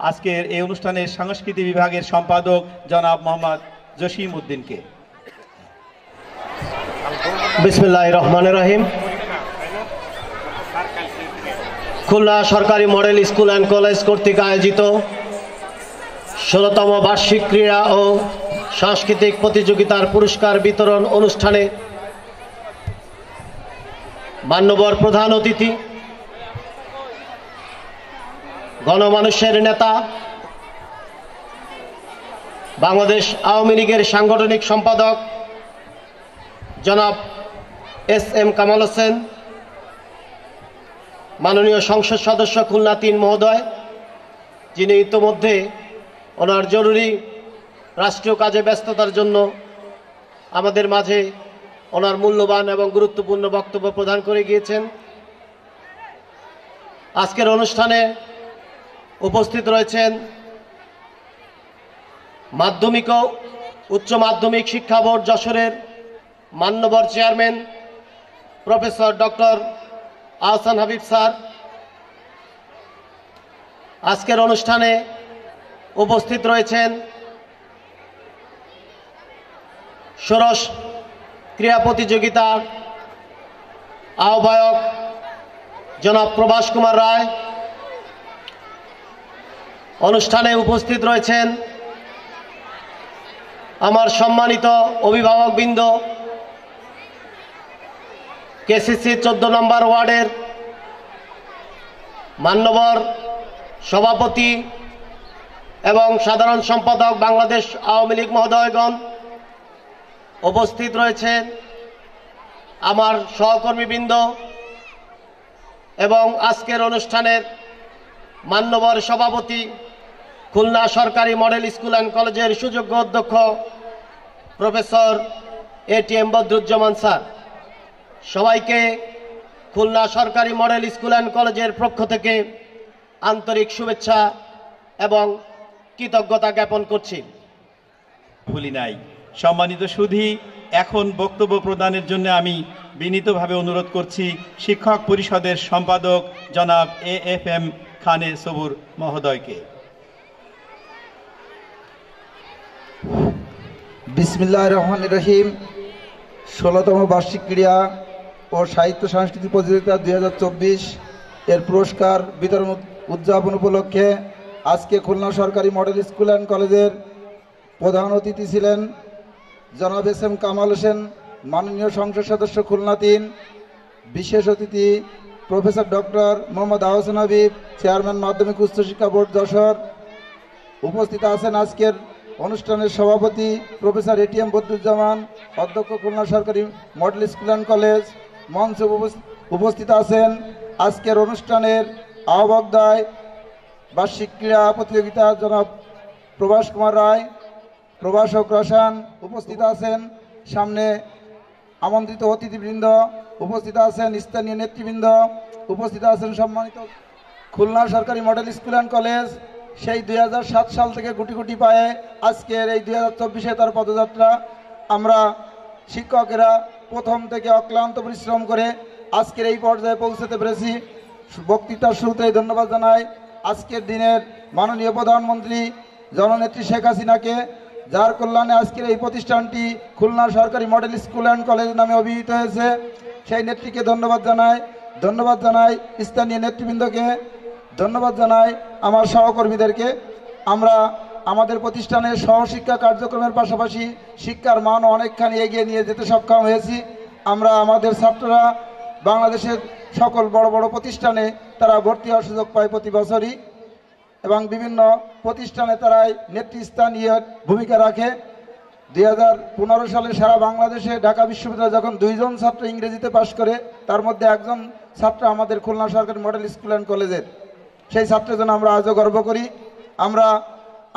আজকের এই অনুষ্ঠানের সংস্কৃতি বিভাগের সম্পাদক জনাব মোহাম্মদ জসিম উদ্দিনকে। বিসমিল্লাহির রহমানির রহিম। খুলনা সরকারি মডেল স্কুল অ্যান্ড কলেজ কর্তৃক আয়োজিত ১৬তম বার্ষিক ক্রীড়া ও সাংস্কৃতিক প্রতিযোগিতার পুরস্কার বিতরণ অনুষ্ঠানে মান্যবর প্রধান অতিথি, গণমানুষের নেতা, বাংলাদেশ আওয়ামী লীগের সাংগঠনিক সম্পাদক জনাব এস.এম. কামাল হোসেন, মাননীয় সংসদ সদস্য খুলনা ৩ মহোদয়, যিনি ইতোমধ্যে ওনার জরুরি রাষ্ট্রীয় কাজে ব্যস্ততার জন্য আমাদের মাঝে ওনার মূল্যবান এবং গুরুত্বপূর্ণ বক্তব্য প্রদান করে গিয়েছেন। আজকের অনুষ্ঠানে উপস্থিত রয়েছেন মাধ্যমিক ও উচ্চ মাধ্যমিক শিক্ষা বোর্ড যশোরের মান্যবর chairman professor doctor Ahsan Habib sir. আজকের অনুষ্ঠানে উপস্থিত রয়েছেন ষোড়শ ক্রীড়া প্রতিযোগিতার আহ্বায়ক জনাব প্রভাস কুমার রায়। অনুষ্ঠানে উপস্থিত রয়েছেন আমার সম্মানিত অভিভাবকবৃন্দ, কেসিসি 14 নম্বর ওয়ার্ডের মান্যবর সভাপতি এবং সাধারণ সম্পাদক বাংলাদেশ আওয়ামী লীগ মহোদয়গণ। উপস্থিত রয়েছেন আমার সহকর্মীবৃন্দ এবং আজকের অনুষ্ঠানের মান্যবর সভাপতি, খুলনা সরকারি মডেল স্কুল অ্যান্ড কলেজের সুযোগ্য অধ্যক্ষ প্রফেসর এ.টি.এম. বদরুজ্জামান স্যার। সবাইকে খুলনা সরকারি মডেল স্কুল অ্যান্ড কলেজের পক্ষ থেকে আন্তরিক শুভেচ্ছা এবং কৃতজ্ঞতা জ্ঞাপন করছি। ভুলি নাই। সম্মানিত সুধী, এখন বক্তব্য প্রদানের জন্য আমি বিনীতভাবে অনুরোধ করছি শিক্ষক পরিষদের সম্পাদক জনাব এ.এফ.এম. খানে সবুর মহোদয়কে। বিসমিল্লাহির রহমানির রহিম। 16তম বার্ষিক ক্রীড়া ও সাহিত্য সাংস্কৃতিক প্রতিযোগিতা 2024 এর পুরস্কার বিতরণ উদযাপন উপলক্ষে আজকে খুলনা সরকারি মডেল স্কুল অ্যান্ড কলেজের প্রধান অতিথি ছিলেন জনাব এস.এম. কামাল হোসেন, মাননীয় সংসদ সদস্য খুলনা 3। বিশেষ অতিথি professor doctor Mohammad Ahsan Habib, chairman মাধ্যমিক উচ্চশিক্ষা বোর্ড যশোর। উপস্থিত আছেন আজকের অনুষ্ঠানের সভাপতি প্রফেসর এ.টি.এম. বদরুজ্জামান, অধ্যক্ষ খুলনা সরকারি মডেল স্কুল অ্যান্ড কলেজ। মঞ্চে উপস্থিত আছেন আজকের অনুষ্ঠানের আহ্বায়ক বার্ষিক ক্রীড়া প্রতিযোগিতা জনাব প্রভাস কুমার রায়, প্রভাষক রসান। উপস্থিত আছেন সামনে আমন্ত্রিত অতিথিবৃন্দ, উপস্থিত আছেন স্থানীয় নেতৃবৃন্দ, উপস্থিত আছেন সম্মানিত। খুলনা সরকারি মডেল স্কুল অ্যান্ড কলেজ সেই 2007 সাল থেকে গুটি গুটি পায়ে আজকের এই 2024-এ তার পদযাত্রা। আমরা শিক্ষকেরা প্রথম থেকে অক্লান্ত পরিশ্রম করে আজকের এই পর্যায়ে পৌঁছতে পেরেছি। বক্তৃতার শুরুতেই ধন্যবাদ জানাই আজকের দিনের মাননীয় প্রধানমন্ত্রী জননেত্রী শেখ হাসিনাকে, যার কল্যাণে আজকের এই প্রতিষ্ঠানটি খুলনা সরকারি মডেল স্কুল অ্যান্ড কলেজ নামে অভিহিত হয়েছে। সেই নেত্রীকে ধন্যবাদ জানাই স্থানীয় নেতৃবৃন্দকে, ধন্যবাদ জানাই আমার সহকর্মীদেরকে। আমরা আমাদের প্রতিষ্ঠানের সহশিক্ষা কার্যক্রমের পাশাপাশি শিক্ষার মান অনেকখানি এগিয়ে নিয়ে যেতে সক্ষম হয়েছি। আমরা আমাদের ছাত্ররা বাংলাদেশের সকল বড় বড় প্রতিষ্ঠানে তারা ভর্তি হওয়ার সুযোগ পায় প্রতি বছরই, এবং বিভিন্ন প্রতিষ্ঠানে তারাই নেতৃস্থানীয় ভূমিকা রাখে। 2015 সালে সারা বাংলাদেশে ঢাকা বিশ্ববিদ্যালয়ে যখন 2 জন ছাত্র ইংরেজিতে পাশ করে, তার মধ্যে একজন ছাত্র আমাদের খুলনা সরকারি মডেল স্কুল অ্যান্ড কলেজের। সেই ছাত্রের জন্য আমরা আজও গর্ব করি। আমরা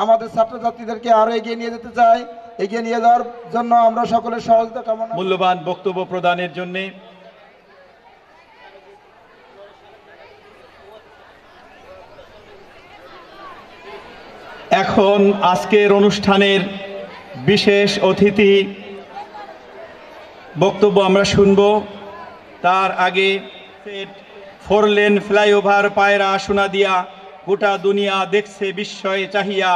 আমাদের ছাত্রছাত্রীদেরকে আরও এগিয়ে নিয়ে যেতে চাই। এগিয়ে নিয়ে যাওয়ার জন্য আমরা সকলের সহযোগিতা কামনা। মূল্যবান বক্তব্য প্রদানের জন্য এখন আজকের অনুষ্ঠানের বিশেষ অতিথি বক্তব্য আমরা শুনব। তার আগে 4 লেন ফ্লাইওভার পায়রা সোনাদিয়া গোটা দুনিয়া দেখছে বিস্ময়ে চাহিয়া,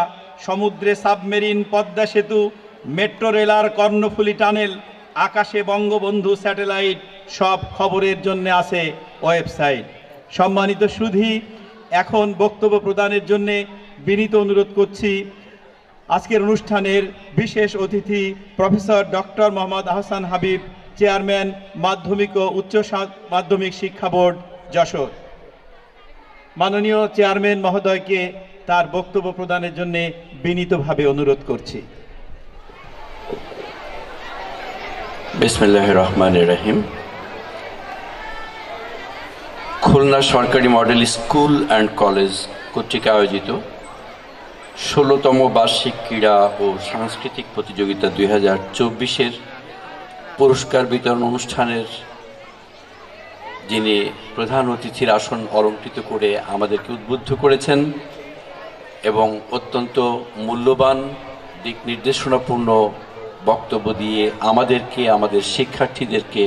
সমুদ্রে সাবমেরিন পদ্মা সেতু, মেট্রো রেলার কর্ণফুলী টানেল, আকাশে বঙ্গবন্ধু স্যাটেলাইট, সব খবরের জন্য আছে ওয়েবসাইট। সম্মানিত সুধী, এখন বক্তব্য প্রদানের জন্য বিনীত অনুরোধ করছি আজকের অনুষ্ঠানের বিশেষ অতিথি professor doctor Mohammad Ahsan Habib, chairman মাধ্যমিক ও উচ্চ মাধ্যমিক শিক্ষা বোর্ড যশোর। মাননীয় চেয়ারম্যান মহোদয়কে তার বক্তব্য প্রদানের জন্য বিনীতভাবে অনুরোধ করছি। বিসমিল্লাহির রহমানির রহিম। খুলনা সরকারি মডেল স্কুল অ্যান্ড কলেজ কর্তৃক আয়োজিত ১৬তম বার্ষিক ক্রীড়া ও সাংস্কৃতিক প্রতিযোগিতা ২০২৪-এর পুরস্কার বিতরণ অনুষ্ঠানের যিনি প্রধান অতিথির আসন অলঙ্কৃত করে আমাদেরকে উদ্বুদ্ধ করেছেন এবং অত্যন্ত মূল্যবান দিক নির্দেশনাপূর্ণ বক্তব্য দিয়ে আমাদেরকে, আমাদের শিক্ষার্থীদেরকে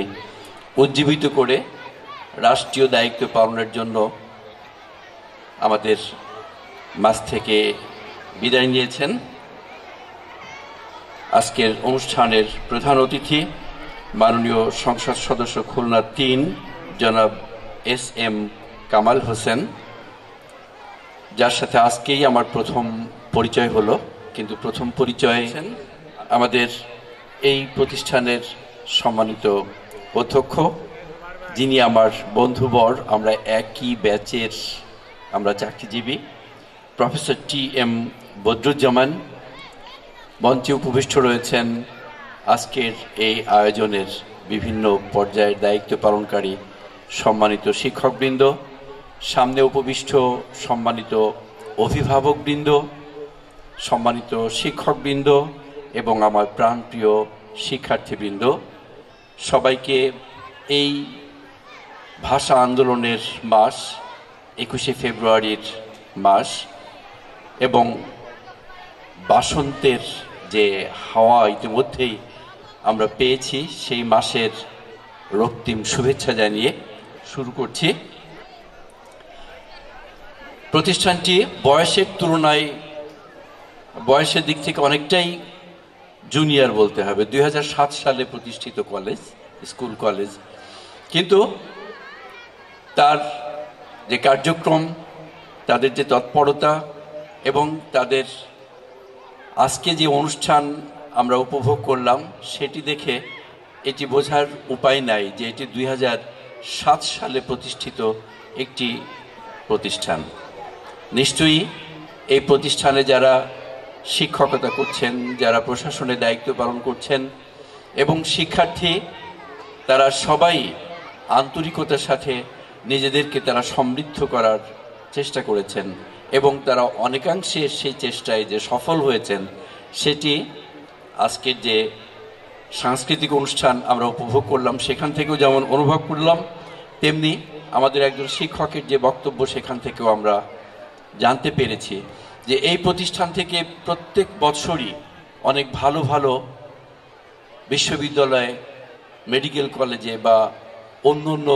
উজ্জীবিত করে রাষ্ট্রীয় দায়িত্ব পালনের জন্য আমাদের মাঝ থেকে বিদায় নিয়েছেন। আজকের অনুষ্ঠানের প্রধান অতিথি মাননীয় সংসদ সদস্য খুলনা ৩ জনাব এস.এম. কামাল হোসেন, যার সাথে আজকেই আমার প্রথম পরিচয় হলো, কিন্তু প্রথম পরিচয় আমাদের এই প্রতিষ্ঠানের সম্মানিত অধ্যক্ষ, যিনি আমার বন্ধুবর, আমরা একই ব্যাচের, আমরা চাকরিজীবী, প্রফেসর টি.এম. বদরুজ্জামান। মঞ্চে উপবিষ্ট রয়েছেন আজকের এই আয়োজনের বিভিন্ন পর্যায়ের দায়িত্ব পালনকারী সম্মানিত শিক্ষকবৃন্দ, সামনে উপবিষ্ট সম্মানিত অভিভাবকবৃন্দ, সম্মানিত শিক্ষকবৃন্দ এবং আমার প্রাণপ্রিয় শিক্ষার্থীবৃন্দ, সবাইকে এই ভাষা আন্দোলনের মাস ২১শে ফেব্রুয়ারির মাস এবং বাসন্তের যে হাওয়া ইতিমধ্যেই আমরা পেয়েছি, সেই মাসের রক্তিম শুভেচ্ছা জানিয়ে শুরু করছি। প্রতিষ্ঠানটি বয়সের তুলনায়, বয়সের দিক থেকে অনেকটাই জুনিয়র বলতে হবে। ২০০৭ সালে প্রতিষ্ঠিত কলেজ, স্কুল কলেজ, কিন্তু তার যে কার্যক্রম, তাদের যে তৎপরতা এবং তাদের আজকে যে অনুষ্ঠান আমরা উপভোগ করলাম, সেটি দেখে এটি বোঝার উপায় নাই যে এটি ২০০৭ সালে প্রতিষ্ঠিত একটি প্রতিষ্ঠান। নিশ্চয়ই এই প্রতিষ্ঠানে যারা শিক্ষকতা করছেন, যারা প্রশাসনে দায়িত্ব পালন করছেন এবং শিক্ষার্থী, তারা সবাই আন্তরিকতার সাথে নিজেদেরকে তারা সমৃদ্ধ করার চেষ্টা করেছেন এবং তারা অনেকাংশে সেই চেষ্টায় যে সফল হয়েছেন, সেটি আজকের যে সাংস্কৃতিক অনুষ্ঠান আমরা উপভোগ করলাম সেখান থেকেও যেমন অনুভব করলাম, তেমনি আমাদের একজন শিক্ষকের যে বক্তব্য সেখান থেকেও আমরা জানতে পেরেছি যে এই প্রতিষ্ঠান থেকে প্রত্যেক বছরই অনেক ভালো ভালো বিশ্ববিদ্যালয়ে, মেডিকেল কলেজে বা অন্য অন্য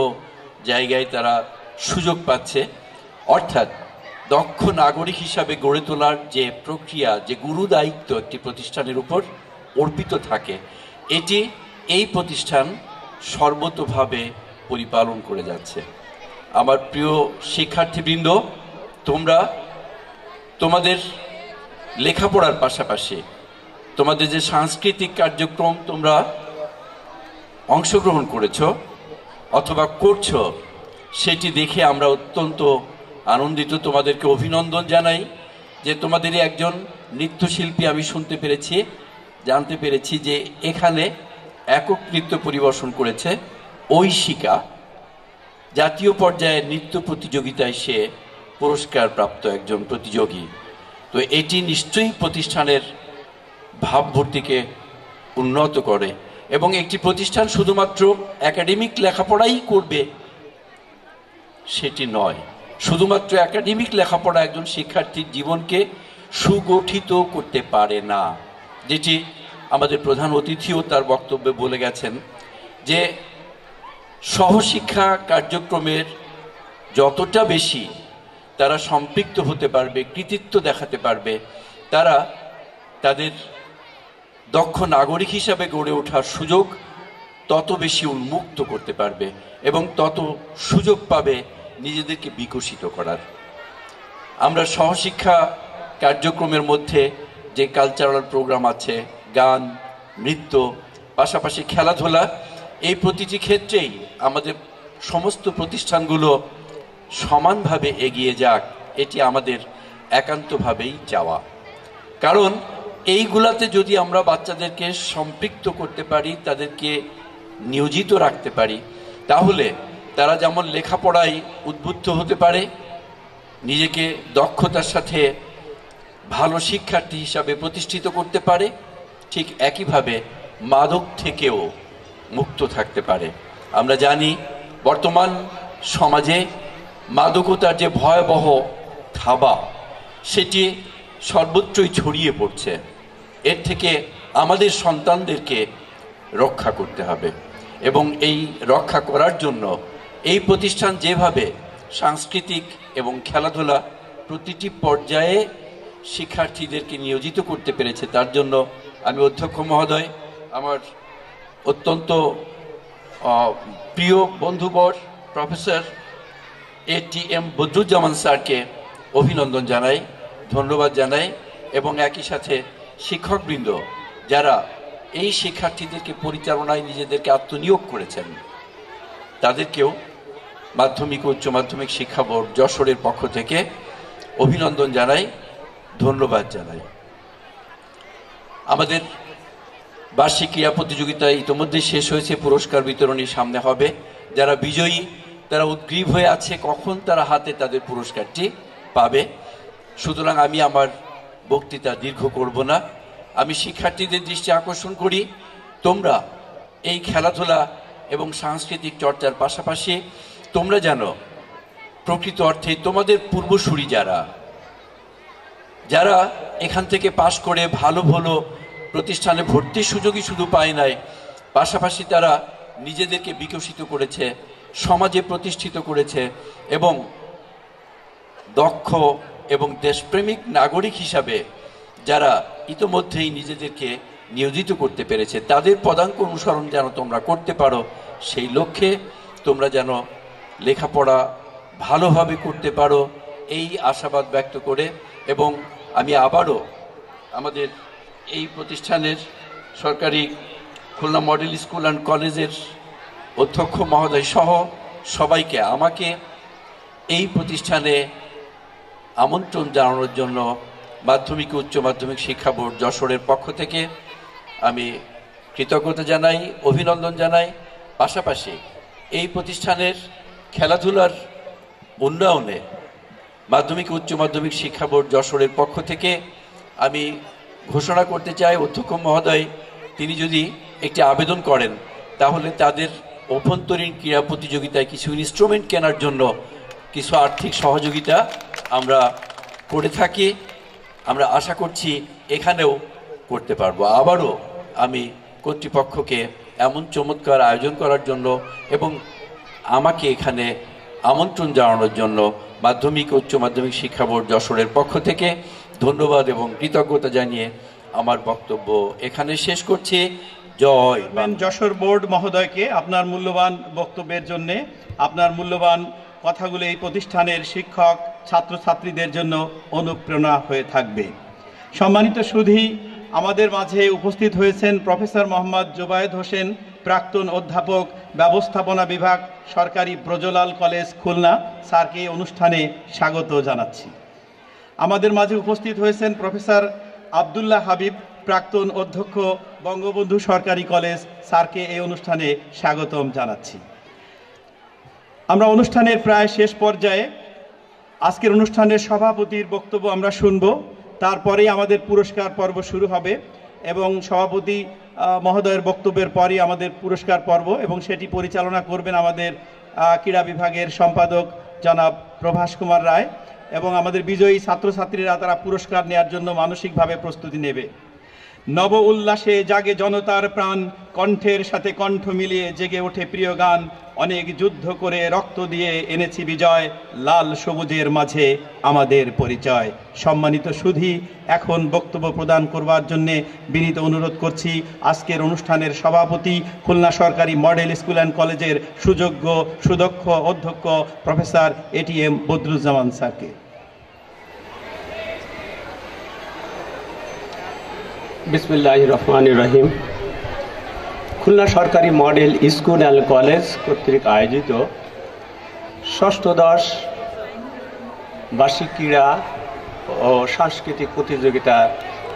জায়গায় তারা সুযোগ পাচ্ছে। অর্থাৎ দক্ষ নাগরিক হিসাবে গড়ে তোলার যে প্রক্রিয়া, যে গুরু দায়িত্ব একটি প্রতিষ্ঠানের উপর অর্পিত থাকে, এটি এই প্রতিষ্ঠান সর্বতোভাবে পরিপালন করে যাচ্ছে। আমার প্রিয় শিক্ষার্থীবৃন্দ, তোমরা তোমাদের লেখাপড়ার পাশাপাশি তোমাদের যে সাংস্কৃতিক কার্যক্রম তোমরা অংশগ্রহণ করেছো অথবা করছো, সেটি দেখে আমরা অত্যন্ত আনন্দিত। তোমাদেরকে অভিনন্দন জানাই যে তোমাদেরই একজন নৃত্যশিল্পী আমি শুনতে পেরেছি, জানতে পেরেছি যে এখানে একক নৃত্য পরিবেশন করেছে ঐশিকা, জাতীয় পর্যায়ে নৃত্য প্রতিযোগিতায় সে পুরস্কার প্রাপ্ত একজন প্রতিযোগী। তো এটি নিশ্চয়ই প্রতিষ্ঠানের ভাবমূর্তিকে উন্নত করে এবং একটি প্রতিষ্ঠান শুধুমাত্র একাডেমিক লেখাপড়াই করবে সেটি নয়। শুধুমাত্র একাডেমিক লেখাপড়া একজন শিক্ষার্থীর জীবনকে সুগঠিত করতে পারে না, যেটি আমাদের প্রধান অতিথিও তার বক্তব্যে বলে গেছেন যে সহশিক্ষা কার্যক্রমের যতটা বেশি তারা সম্পৃক্ত হতে পারবে, কৃতিত্ব দেখাতে পারবে, তারা তাদের দক্ষ নাগরিক হিসাবে গড়ে ওঠার সুযোগ তত বেশি উন্মুক্ত করতে পারবে এবং তত সুযোগ পাবে নিজেদেরকে বিকশিত করার। আমরা সহশিক্ষা কার্যক্রমের মধ্যে যে কালচারাল প্রোগ্রাম আছে, গান, নৃত্য, পাশাপাশি খেলাধুলা, এই প্রতিটি ক্ষেত্রেই আমাদের সমস্ত প্রতিষ্ঠানগুলো সমানভাবে এগিয়ে যাক, এটি আমাদের একান্তভাবেই চাওয়া। কারণ এইগুলাতে যদি আমরা বাচ্চাদেরকে সম্পৃক্ত করতে পারি, তাদেরকে নিয়োজিত রাখতে পারি, তাহলে তারা যেমন লেখাপড়ায় উদ্বুদ্ধ হতে পারে, নিজেকে দক্ষতার সাথে ভালো শিক্ষার্থী হিসাবে প্রতিষ্ঠিত করতে পারে, ঠিক একইভাবে মাদক থেকেও মুক্ত থাকতে পারে। আমরা জানি বর্তমান সমাজে মাদকতার যে ভয়াবহ থাবা, সেটি সর্বত্রই ছড়িয়ে পড়ছে। এর থেকে আমাদের সন্তানদেরকে রক্ষা করতে হবে এবং এই রক্ষা করার জন্য এই প্রতিষ্ঠান যেভাবে সাংস্কৃতিক এবং খেলাধুলা প্রতিটি পর্যায়ে শিক্ষার্থীদেরকে নিয়োজিত করতে পেরেছে, তার জন্য আমি অধ্যক্ষ মহোদয়, আমার অত্যন্ত প্রিয় বন্ধুবর প্রফেসর ATM বদরুজ্জামান স্যারকে অভিনন্দন জানাই, ধন্যবাদ জানাই এবং একই সাথে শিক্ষকবৃন্দ যারা এই শিক্ষার্থীদেরকে পরিচালনায় নিজেদেরকে আত্মনিয়োগ করেছেন, তাদেরকেও মাধ্যমিক ও উচ্চ মাধ্যমিক শিক্ষা বোর্ড যশোরের পক্ষ থেকে অভিনন্দন জানাই, ধন্যবাদ জানাই। আমাদের বার্ষিক ক্রীড়া প্রতিযোগিতা ইতিমধ্যে শেষ হয়েছে, পুরস্কার বিতরণী সামনে হবে। যারা বিজয়ী তারা উদ্গ্রীব হয়ে আছে কখন তারা হাতে তাদের পুরস্কারটি পাবে। সুতরাং আমি আমার বক্তৃতা দীর্ঘ করব না। আমি শিক্ষার্থীদের দৃষ্টি আকর্ষণ করি, তোমরা এই খেলাধুলা এবং সাংস্কৃতিক চর্চার পাশাপাশি তোমরা যেন প্রকৃত অর্থে তোমাদের পূর্বসূরি যারা এখান থেকে পাশ করে ভালো ভালো প্রতিষ্ঠানে ভর্তির সুযোগই শুধু পায় নাই, পাশাপাশি তারা নিজেদেরকে বিকশিত করেছে, সমাজে প্রতিষ্ঠিত করেছে এবং দক্ষ এবং দেশপ্রেমিক নাগরিক হিসাবে যারা ইতোমধ্যেই নিজেদেরকে নিয়োজিত করতে পেরেছে, তাদের পদাঙ্ক অনুসরণ যেন তোমরা করতে পারো, সেই লক্ষ্যে তোমরা যেন লেখাপড়া ভালোভাবে করতে পারো, এই আশাবাদ ব্যক্ত করে এবং আমি আবারও আমাদের এই প্রতিষ্ঠানের সরকারি খুলনা মডেল স্কুল অ্যান্ড কলেজের অধ্যক্ষ মহোদয় সহ সবাইকে আমাকে এই প্রতিষ্ঠানে আমন্ত্রণ জানানোর জন্য মাধ্যমিক ও উচ্চ মাধ্যমিক শিক্ষা বোর্ড যশোরের পক্ষ থেকে আমি কৃতজ্ঞতা জানাই, অভিনন্দন জানাই। পাশাপাশি এই প্রতিষ্ঠানের খেলাধুলার উন্নয়নে মাধ্যমিক ও উচ্চ মাধ্যমিক শিক্ষা বোর্ড যশোরের পক্ষ থেকে আমি ঘোষণা করতে চাই, অধ্যক্ষ মহোদয় তিনি যদি একটি আবেদন করেন তাহলে তাদের অভ্যন্তরীণ ক্রীড়া প্রতিযোগিতায় কিছু ইনস্ট্রুমেন্ট কেনার জন্য কিছু আর্থিক সহযোগিতা আমরা করে থাকি। আমরা আশা করছি এখানেও করতে পারবো। আবারও আমি কর্তৃপক্ষকে এমন চমৎকার আয়োজন করার জন্য এবং আমাকে এখানে আমন্ত্রণ জানানোর জন্য মাধ্যমিক ও উচ্চ মাধ্যমিক শিক্ষা বোর্ড যশোরের পক্ষ থেকে ধন্যবাদ এবং কৃতজ্ঞতা জানিয়ে আমার বক্তব্য এখানে শেষ করছি। জয় যশোর বোর্ড মহোদয়কে আপনার মূল্যবান বক্তব্যের জন্য, আপনার মূল্যবান কথাগুলো এই প্রতিষ্ঠানের শিক্ষক ছাত্রছাত্রীদের জন্য অনুপ্রেরণা হয়ে থাকবে। সম্মানিত সুধী, আমাদের মাঝে উপস্থিত হয়েছেন প্রফেসর মোহাম্মদ জুবায়েদ হোসেন, প্রাক্তন অধ্যাপক, ব্যবস্থাপনা বিভাগ, সরকারি ব্রজলাল কলেজ খুলনা। স্যারকে এই অনুষ্ঠানে স্বাগত জানাচ্ছি। আমাদের মাঝে উপস্থিত হয়েছেন প্রফেসর আবদুল্লাহ হাবিব, প্রাক্তন অধ্যক্ষ, বঙ্গবন্ধু সরকারি কলেজ। স্যারকে এই অনুষ্ঠানে স্বাগতম জানাচ্ছি। আমরা অনুষ্ঠানের প্রায় শেষ পর্যায়ে। আজকের অনুষ্ঠানের সভাপতির বক্তব্য আমরা শুনব, তারপরেই আমাদের পুরস্কার পর্ব শুরু হবে এবং সভাপতি মহোদয়ের বক্তব্যের পরই আমাদের পুরস্কার পর্ব এবং সেটি পরিচালনা করবেন আমাদের ক্রীড়া বিভাগের সম্পাদক জনাব প্রভাস কুমার রায় এবং আমাদের বিজয়ী ছাত্রছাত্রীরা তারা পুরস্কার নেওয়ার জন্য মানসিকভাবে প্রস্তুতি নেবে। নব উল্লাসে জাগে জনতার প্রাণ, কণ্ঠের সাথে কণ্ঠ মিলিয়ে জেগে ওঠে প্রিয় গান। অনেক যুদ্ধ করে রক্ত দিয়ে এনেছি বিজয়, লাল সবুজের মাঝে আমাদের পরিচয়। সম্মানিত সুধী, এখন বক্তব্য প্রদান করবার জন্য বিনীত অনুরোধ করছি আজকের অনুষ্ঠানের সভাপতি, খুলনা সরকারি মডেল স্কুল অ্যান্ড কলেজের সুযোগ্য সুদক্ষ অধ্যক্ষ প্রফেসর এটিএম বদরুজ্জামান স্যারকে। বিসমিল্লাহির রহমানির রহিম। খুলনা সরকারি মডেল স্কুল অ্যান্ড কলেজ কর্তৃক আয়োজিত ষষ্ঠদশ বার্ষিক ক্রীড়া ও সাংস্কৃতিক প্রতিযোগিতার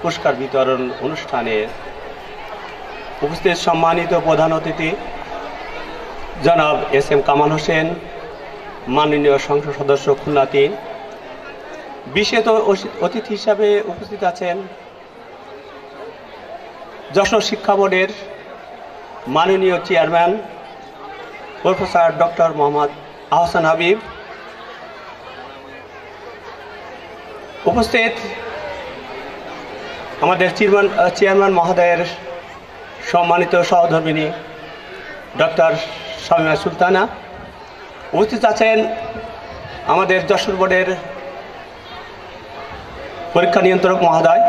পুরস্কার বিতরণ অনুষ্ঠানের উপস্থিত সম্মানিত প্রধান অতিথি জনাব এস.এম. কামাল হোসেন, মাননীয় সংসদ সদস্য খুলনা ৩। বিশেষ অতিথি হিসাবে উপস্থিত আছেন যশোর শিক্ষা বোর্ডের মাননীয় chairman professor doctor Mohammad Ahsan Habib, উপস্থিত আমাদের চেয়ারম্যান মহোদয়ের সম্মানিত সহধর্মিনী ডক্টর শামিমা সুলতানা, উপস্থিত আছেন আমাদের যশোর বোর্ডের পরীক্ষা নিয়ন্ত্রক মহোদয়,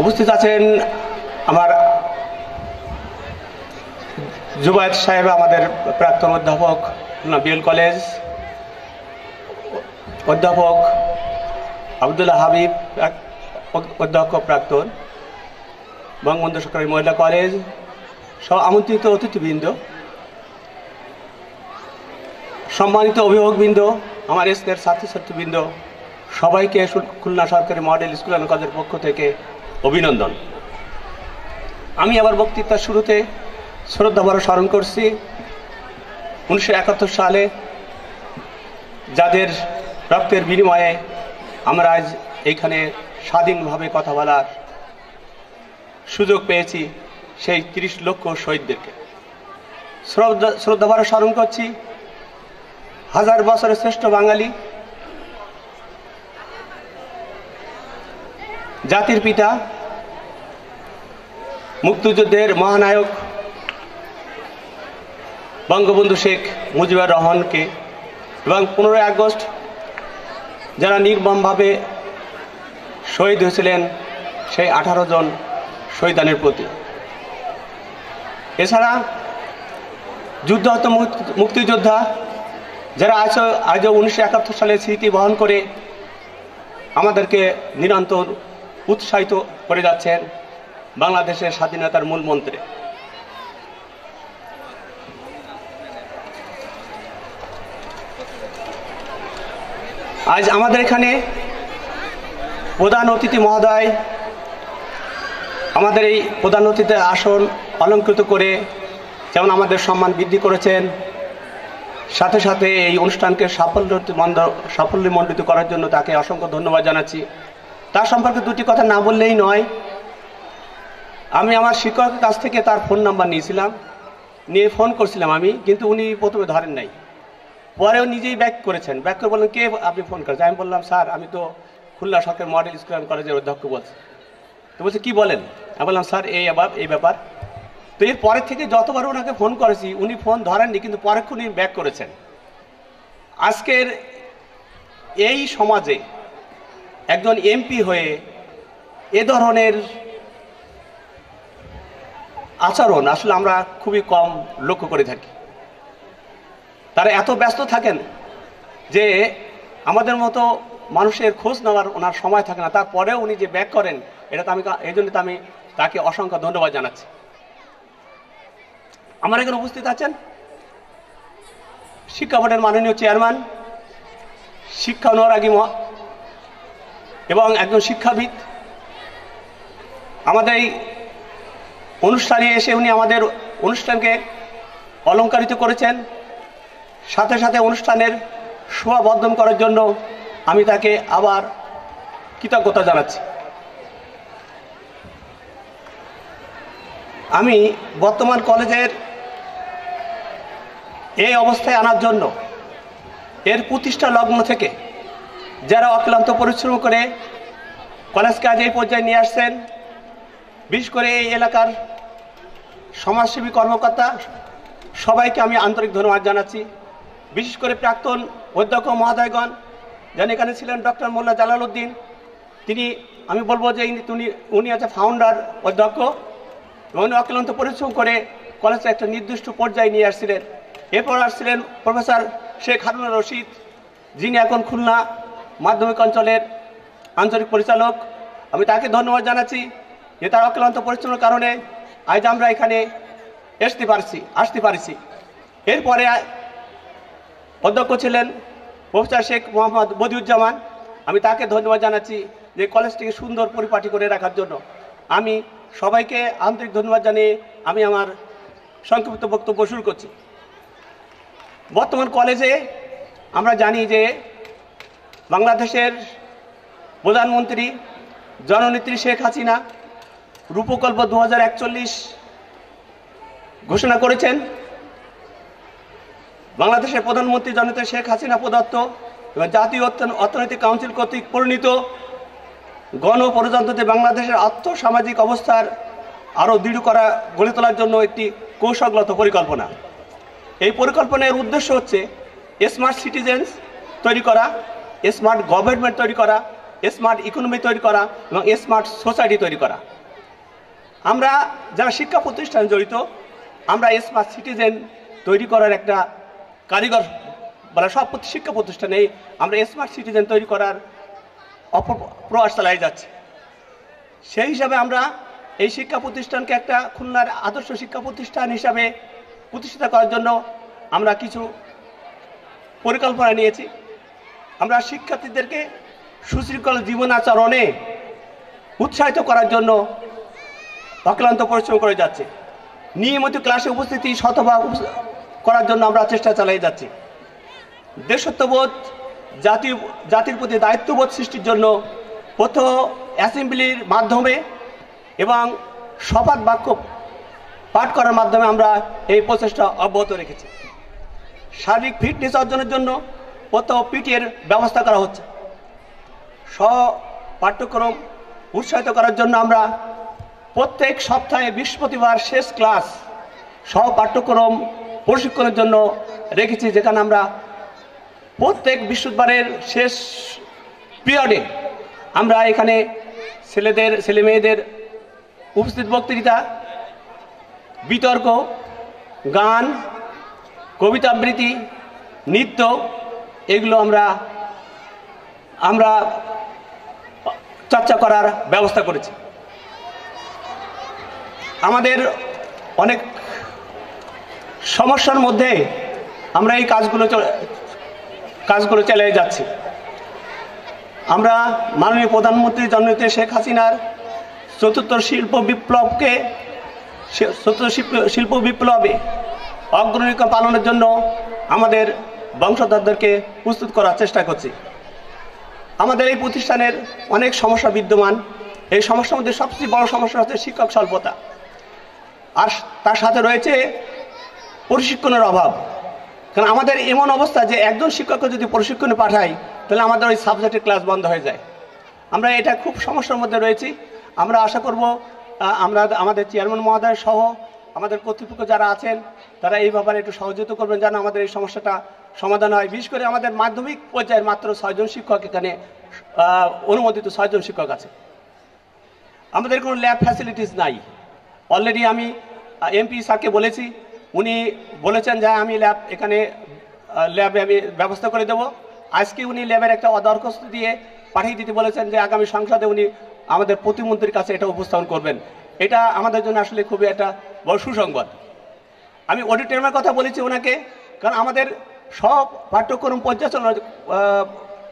উপস্থিত আছেন আমার জুবায়েদ সাহেব, আমাদের প্রাক্তন অধ্যাপক বিএল কলেজ, অধ্যাপক আবদুল্লাহ হাবিব অধ্যক্ষ প্রাক্তন বঙ্গবন্ধু সরকারি মহিলা কলেজ সহ আমন্ত্রিত অতিথিবৃন্দ, সম্মানিত অভিভাবকবৃন্দ, আমার স্কুলের ছাত্রছাত্রীবৃন্দ, সবাইকে খুলনা সরকারি মডেল স্কুল অ্যান্ড কলেজের পক্ষ থেকে অভিনন্দন। আমি আমার বক্তৃতার শুরুতে শ্রদ্ধাভরে স্মরণ করছি 1971 সালে যাদের রক্তের বিনিময়ে আমরা আজ এইখানে স্বাধীনভাবে কথা বলার সুযোগ পেয়েছি, সেই 30 লক্ষ শহীদদেরকে শ্রদ্ধাভরে স্মরণ করছি। হাজার বছরের শ্রেষ্ঠ বাঙালি, জাতির পিতা, মুক্তিযুদ্ধের মহানায়ক বঙ্গবন্ধু শেখ মুজিবুর রহমানকে এবং 15 আগস্ট যারা নির্মমভাবে শহীদ হয়েছিলেন সেই 18 জন শহীদানের প্রতি। এছাড়া যুদ্ধাহত মুক্তিযোদ্ধা যারা আজও 1971 সালে স্মৃতি বহন করে আমাদেরকে নিরন্তর উৎসাহিত করে যাচ্ছেন বাংলাদেশের স্বাধীনতার মূল মন্ত্রে। আজ আমাদের এখানে প্রধান অতিথি মহোদয় আমাদের এই প্রধান অতিথির আসন অলঙ্কৃত করে যেমন আমাদের সম্মান বৃদ্ধি করেছেন, সাথে সাথে এই অনুষ্ঠানকে সাফল্যমণ্ডিত করার জন্য তাকে অসংখ্য ধন্যবাদ জানাচ্ছি। তার সম্পর্কে দুটি কথা না বললেই নয়। আমি আমার শিক্ষকের কাছ থেকে তার ফোন নাম্বার নিয়ে ফোন করছিলাম আমি, কিন্তু উনি প্রথমে ধরেন নাই, পরেও নিজেই ব্যাক করেছেন। ব্যাক করে বললেন, কে আপনি ফোন করেছেন? আমি বললাম, স্যার আমি তো খুলনা সরকারি মডেল স্কুল অ্যান্ড কলেজের অধ্যক্ষ বলছি। তো বলছে, কী বলেন? আমি বললাম, স্যার এই ব্যাপার। তো এর পরের থেকে যতবার ওনাকে ফোন করেছি উনি ফোন ধরেননি, কিন্তু পরেক্ষণ উনি ব্যাক করেছেন। আজকের এই সমাজে একজন এমপি হয়ে এ ধরনের আচরণ আসলে আমরা খুবই কম লক্ষ্য করে থাকি। তারা এত ব্যস্ত থাকেন যে আমাদের মতো মানুষের খোঁজ নেওয়ার ওনার সময় থাকে না, তারপরেও উনি যে ব্যাক করেন এটা তো এই জন্য আমি তাকে অসংখ্য ধন্যবাদ জানাচ্ছি। আমার এখানে উপস্থিত আছেন শিক্ষা বোর্ডের মাননীয় চেয়ারম্যান, শিক্ষা অনুরাগী এবং একজন শিক্ষাবিদ। আমাদের এই অনুষ্ঠানে এসে উনি আমাদের অনুষ্ঠানকে অলংকারিত করেছেন, সাথে সাথে অনুষ্ঠানের শোভাবর্ধন করার জন্য আমি তাকে আবার কৃতজ্ঞতা জানাচ্ছি। আমি বর্তমান কলেজের এই অবস্থায় আনার জন্য এর প্রতিষ্ঠা লগ্ন থেকে যারা অক্লান্ত পরিশ্রম করে কলেজকে আজ এই পর্যায়ে নিয়ে আসছেন। বিশেষ করে এই এলাকার সমাজসেবী কর্মকর্তা সবাইকে আমি আন্তরিক ধন্যবাদ জানাচ্ছি। বিশেষ করে প্রাক্তন অধ্যক্ষ মহোদয়গণ, যেন এখানে ছিলেন ডক্টর মোল্লা জালালউদ্দিন, তিনি আমি বলবো যে উনি আছে ফাউন্ডার অধ্যক্ষ, এবং উনি অক্লান্ত পরিশ্রম করে কলেজে একটা নির্দিষ্ট পর্যায়ে নিয়ে আসছিলেন। এরপর আসছিলেন প্রফেসর শেখ হারুনুর রশিদ, যিনি এখন খুলনা মাধ্যমিক অঞ্চলের আঞ্চলিক পরিচালক। আমি তাকে ধন্যবাদ জানাচ্ছি যে তার অক্লান্ত পরিশ্রমের কারণে আজ আমরা এখানে আসতে পারছি। এরপরে অধ্যক্ষ ছিলেন প্রফেসর শেখ মোহাম্মদ বদিউজ্জামান, আমি তাকে ধন্যবাদ জানাচ্ছি যে কলেজটিকে সুন্দর পরিপাটি করে রাখার জন্য। আমি সবাইকে আন্তরিক ধন্যবাদ জানিয়ে আমি আমার সংক্ষিপ্ত বক্তব্য শুরু করছি। বর্তমান কলেজে আমরা জানি যে বাংলাদেশের প্রধানমন্ত্রী জননেত্রী শেখ হাসিনা রূপকল্প 2041 ঘোষণা করেছেন। বাংলাদেশের প্রধানমন্ত্রী জননেত্রী শেখ হাসিনা প্রদত্ত এবং জাতীয় অর্থনৈতিক কাউন্সিল কর্তৃক প্রণীত গণপ্রজাতন্ত্রী বাংলাদেশের আর্থসামাজিক অবস্থার আরও দৃঢ় গড়ে তোলার জন্য একটি কৌশলগত পরিকল্পনা। এই পরিকল্পনার উদ্দেশ্য হচ্ছে স্মার্ট সিটিজেন্স তৈরি করা, স্মার্ট গভর্নমেন্ট তৈরি করা, স্মার্ট ইকোনমি তৈরি করা এবং স্মার্ট সোসাইটি তৈরি করা। আমরা যারা শিক্ষা প্রতিষ্ঠানে জড়িত, আমরা স্মার্ট সিটিজেন তৈরি করার একটা কারিগর, মানে সব শিক্ষা প্রতিষ্ঠানে আমরা স্মার্ট সিটিজেন তৈরি করার প্রয়াস চালিয়ে যাচ্ছি। সেই হিসাবে আমরা এই শিক্ষা প্রতিষ্ঠানকে একটা খুলনার আদর্শ শিক্ষা প্রতিষ্ঠান হিসাবে প্রতিষ্ঠিত করার জন্য আমরা কিছু পরিকল্পনা নিয়েছি। আমরা শিক্ষার্থীদেরকে সুশৃঙ্খল জীবন আচরণে উৎসাহিত করার জন্য অক্লান্ত পরিশ্রম করে যাচ্ছে। নিয়মিত ক্লাসে উপস্থিতি শতভাগ করার জন্য আমরা চেষ্টা চালিয়ে যাচ্ছি। দেশত্ববোধ, জাতির প্রতি দায়িত্ববোধ সৃষ্টির জন্য প্রথম অ্যাসেম্বলির মাধ্যমে এবং শপথ বাক্য পাঠ করার মাধ্যমে আমরা এই প্রচেষ্টা অব্যাহত রেখেছি। শারীরিক ফিটনেস অর্জনের জন্য প্রথম পিটির ব্যবস্থা করা হচ্ছে। পাঠ্যক্রম উৎসাহিত করার জন্য আমরা প্রত্যেক সপ্তাহে বৃহস্পতিবার শেষ ক্লাস পাঠ্যক্রম প্রশিক্ষণের জন্য রেখেছি, যেখানে আমরা প্রত্যেক বৃহস্পতিবারের শেষ পিরিয়ডে আমরা এখানে ছেলে মেয়েদের উপস্থিত বক্তৃতা, বিতর্ক, গান, কবিতা আবৃত্তি, নৃত্য, এগুলো আমরা চর্চা করার ব্যবস্থা করেছি। আমাদের অনেক সমস্যার মধ্যে আমরা এই কাজগুলো চালিয়ে যাচ্ছি। আমরা মাননীয় প্রধানমন্ত্রী জননেত্রী শেখ হাসিনার চতুর্থ শিল্প বিপ্লবে অগ্রণী পালনের জন্য আমাদের বংশধরদেরকে প্রস্তুত করার চেষ্টা করছি। আমাদের এই প্রতিষ্ঠানের অনেক সমস্যা বিদ্যমান। এই সমস্যার মধ্যে সবচেয়ে বড় সমস্যা হচ্ছে শিক্ষক স্বল্পতা, আর তার সাথে রয়েছে প্রশিক্ষণের অভাব। কারণ আমাদের এমন অবস্থা যে একজন শিক্ষককে যদি প্রশিক্ষণে পাঠাই, তাহলে আমাদের ওই সাবজেক্টের ক্লাস বন্ধ হয়ে যায়। আমরা এটা খুব সমস্যার মধ্যে রয়েছি। আমরা আশা করব আমাদের চেয়ারম্যান মহোদয় সহ আমাদের কর্তৃপক্ষ যারা আছেন তারা এই ব্যাপারে একটু সহযোগিতা করবেন, যেন আমাদের এই সমস্যাটা সমাধান হয়। বিশেষ করে আমাদের মাধ্যমিক পর্যায়ের মাত্র 6 জন শিক্ষক, এখানে অনুমোদিত 6 জন শিক্ষক আছে। আমাদের কোনো ল্যাব ফ্যাসিলিটিস নাই। অলরেডি আমি এমপি স্যারকে বলেছি, উনি বলেছেন যে আমি এখানে ল্যাবে আমি ব্যবস্থা করে দেবো। আজকে উনি ল্যাবের একটা দরখাস্ত দিয়ে পাঠিয়ে দিতে বলেছেন যে আগামী সংসদে উনি আমাদের প্রতিমন্ত্রীর কাছে এটা উপস্থাপন করবেন। এটা আমাদের জন্য আসলে খুবই একটা বড় সুসংবাদ। আমি অডিটোরিয়ামের কথা বলেছি ওনাকে, কারণ আমাদের সব পাঠ্যক্রম পর্যালোচনা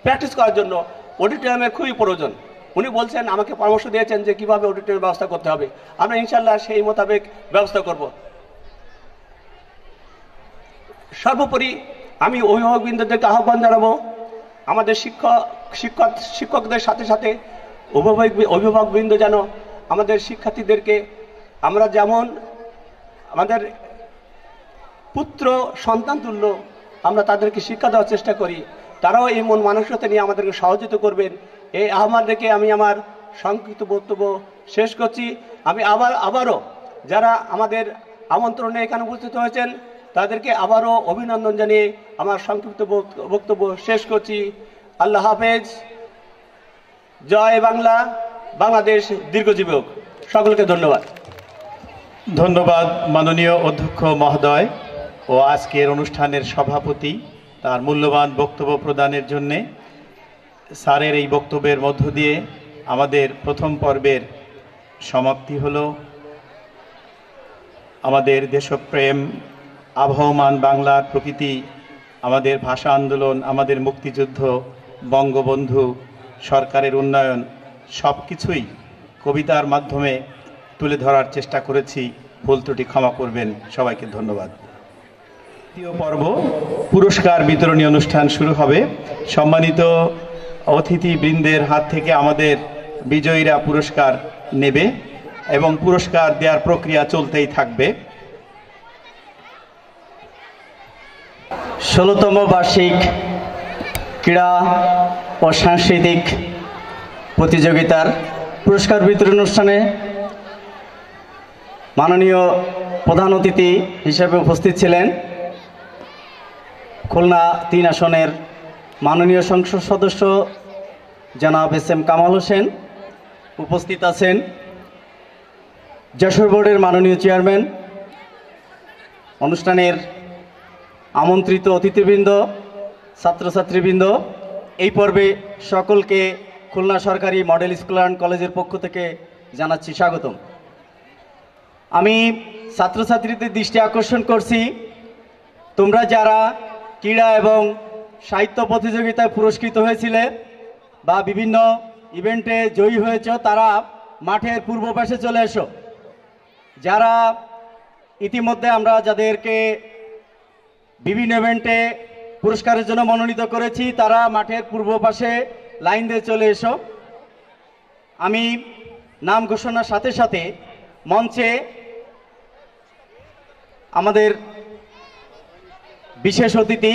প্র্যাকটিস করার জন্য অডিটোরিয়ামের খুবই প্রয়োজন। উনি বলছেন, আমাকে পরামর্শ দিয়েছেন যে কীভাবে অডিটোরিয়ামের ব্যবস্থা করতে হবে। আমরা ইনশাল্লাহ সেই মোতাবেক ব্যবস্থা করব। সর্বোপরি আমি অভিভাবকবৃন্দদেরকে আহ্বান জানাবো, আমাদের শিক্ষকদের সাথে সাথে অভিভাবকবৃন্দ যেন আমাদের শিক্ষার্থীদেরকে আমরা যেমন আমাদের পুত্র সন্তান তুল্য আমরা তাদেরকে শিক্ষা দেওয়ার চেষ্টা করি, তারাও এই মন মানসিকতা নিয়ে আমাদেরকে সহযোগিতা করবেন। এই আহ্বান রেখে আমি আমার সংক্ষিপ্ত বক্তব্য শেষ করছি। আমি আবারও যারা আমাদের আমন্ত্রণে এখানে উপস্থিত হয়েছেন তাদেরকে আবারও অভিনন্দন জানিয়ে আমার সংক্ষিপ্ত বক্তব্য শেষ করছি। আল্লাহ হাফেজ। জয় বাংলা, বাংলাদেশ দীর্ঘজীবী হোক। সকলকে ধন্যবাদ। ধন্যবাদ মাননীয় অধ্যক্ষ মহোদয় ও আজকের অনুষ্ঠানের সভাপতি তার মূল্যবান বক্তব্য প্রদানের জন্যে। স্যারের এই বক্তব্যের মধ্য দিয়ে আমাদের প্রথম পর্বের সমাপ্তি হলো। আমাদের দেশপ্রেম, আবহমান বাংলার প্রকৃতি, আমাদের ভাষা আন্দোলন, আমাদের মুক্তিযুদ্ধ, বঙ্গবন্ধু, সরকারের উন্নয়ন সব কিছুই কবিতার মাধ্যমে তুলে ধরার চেষ্টা করেছি। ভুল ত্রুটি ক্ষমা করবেন। সবাইকে ধন্যবাদ। দ্বিতীয় পর্ব পুরস্কার বিতরণী অনুষ্ঠান শুরু হবে। সম্মানিত অতিথিবৃন্দের হাত থেকে আমাদের বিজয়ীরা পুরস্কার নেবে এবং পুরস্কার দেওয়ার প্রক্রিয়া চলতেই থাকবে। 16তম বার্ষিক ক্রীড়া ও সাংস্কৃতিক প্রতিযোগিতার পুরস্কার বিতরণ অনুষ্ঠানে মাননীয় প্রধান অতিথি হিসেবে উপস্থিত ছিলেন খুলনা 3 আসনের মাননীয় সংসদ সদস্য জনাব এস.এম. কামাল হোসেন। উপস্থিত আছেন যশোর বোর্ডের মাননীয় চেয়ারম্যান, অনুষ্ঠানের আমন্ত্রিত অতিথিবৃন্দ, ছাত্রছাত্রীবৃন্দ। এই পর্বে সকলকে খুলনা সরকারি মডেল স্কুল অ্যান্ড কলেজের পক্ষ থেকে জানাচ্ছি স্বাগতম। আমি ছাত্রছাত্রীদের দৃষ্টি আকর্ষণ করছি, তোমরা যারা ক্রীড়া এবং সাহিত্য প্রতিযোগিতায় পুরস্কৃত হয়েছিলে বা বিভিন্ন ইভেন্টে জয়ী হয়েছ, তারা মাঠের পূর্ব পাশে চলে এসো। যারা ইতিমধ্যে আমরা যাদেরকে বিভিন্ন ইভেন্টে পুরস্কারের জন্য মনোনীত করেছি, তারা মাঠের পূর্ব পাশে লাইন দিয়ে চলে এসো। আমি নাম ঘোষণার সাথে সাথে মঞ্চে আমাদের বিশেষ অতিথি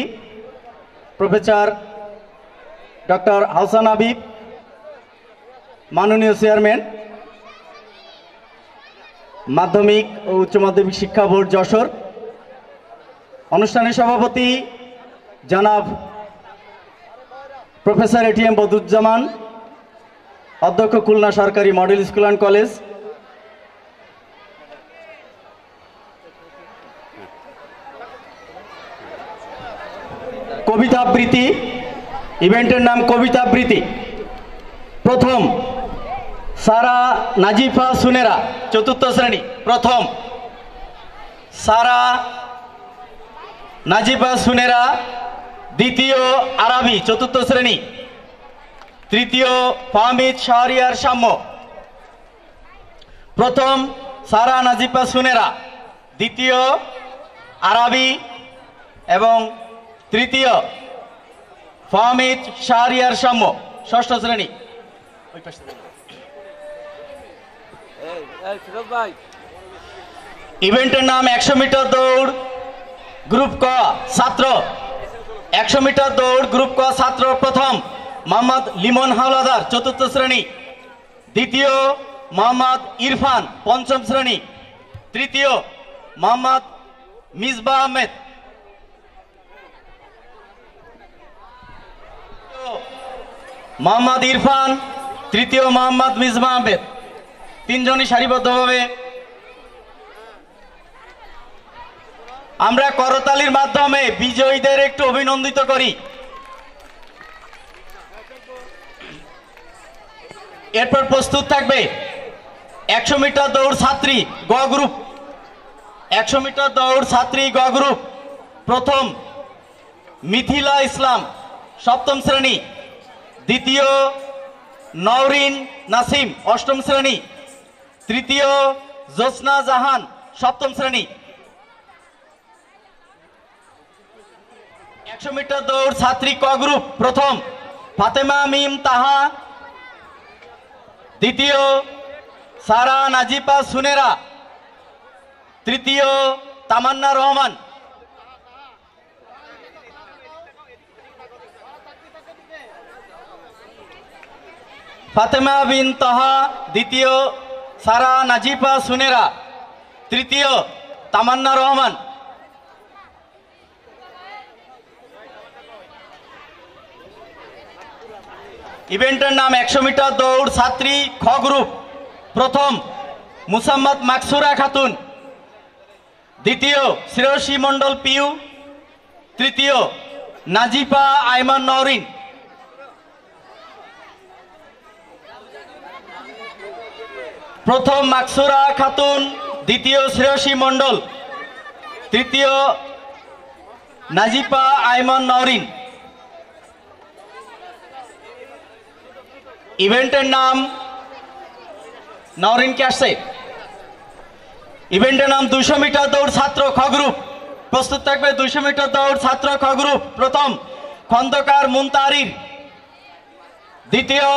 প্রফেসর ডক্টর হাসান হাবিব, মাননীয় চেয়ারম্যান, মাধ্যমিক ও উচ্চ মাধ্যমিক শিক্ষা বোর্ড যশোর, অনুষ্ঠানের সভাপতি জনাব প্রফেসর এটিএম বদরুজ্জামান, অধ্যক্ষ খুলনা সরকারি মডেল স্কুল অ্যান্ড কলেজ, কবিতা আবৃত্তি, ইভেন্টের নাম কবিতা আবৃত্তি। প্রথম সারা নাজিফা সুনেরা, 4র্থ শ্রেণী। প্রথম সারা নাজিফা সুনেরা। দ্বিতীয় আরবি, 4র্থ শ্রেণী। তৃতীয় ফাহমিদ শাহরিয়ার সাম্য। প্রথম সারা নাজিফা সুনেরা, দ্বিতীয় আরবি এবং তৃতীয় ফাহমিদ শাহরিয়ার সাম্য, 6ষ্ঠ শ্রেণী। ইভেন্টের নাম 100 মিটার দৌড় গ্রুপ ক ছাত্র। 100 মিটার দৌড় গ্রুপ ক ছাত্র। প্রথম মোহাম্মদ লিমন হাওলাদার, 4র্থ শ্রেণী। দ্বিতীয় মোহাম্মদ ইরফান, 5ম শ্রেণী। তৃতীয় মোহাম্মদ মিসবাহ আহমেদ। মোহাম্মদ ইরফান, তৃতীয় মোহাম্মদ মিসবাহ আহমেদ। 3 জনই সারিবদ্ধভাবে আমরা করতালির মাধ্যমে বিজয়ীদের একটু অভিনন্দিত করি। এরপর প্রস্তুত থাকবে 100 মিটার দৌড় ছাত্রী গ গ্রুপ। 100 মিটার দৌড় ছাত্রী গ গ্রুপ। প্রথম মিথিলা ইসলাম, 7ম শ্রেণী। দ্বিতীয় নওরিন নাসিম, 8ম শ্রেণী। তৃতীয় জোসনা জাহান, 7ম শ্রেণী। 100 মিটার দৌড় ছাত্রী ক গ্রুপ। প্রথম ফাতেমা মিম তাহা। দ্বিতীয় সারা নাজিফা সুনেরা। তৃতীয় তামান্না রহমান। ফাতেমা বিন তাহা, দ্বিতীয় সারা নাজিফা সুনেরা, তৃতীয় তামান্না রহমান। ইভেন্টের নাম 100 মিটার দৌড় ছাত্রী খ গ্রুপ। প্রথম মুসাম্মদ মাকসুরা খাতুন, দ্বিতীয় শ্রেয়সী মণ্ডল পিউ, তৃতীয় নাজিফা আইমান নওরিন। প্রথম মাকসুরা খাতুন, দ্বিতীয় শ্রেয়সী মণ্ডল, তৃতীয় নাজিফা আইমান নওরিন। ইভেন্টের নাম নওরিন কে আসছে। ইভেন্টের নাম 200 মিটার দৌড় ছাত্র খ গ্রুপ। প্রস্তুত থাকবে 200 মিটার দৌড় ছাত্র খ গ্রুপ। প্রথম খন্দকার মুনতারির, দ্বিতীয়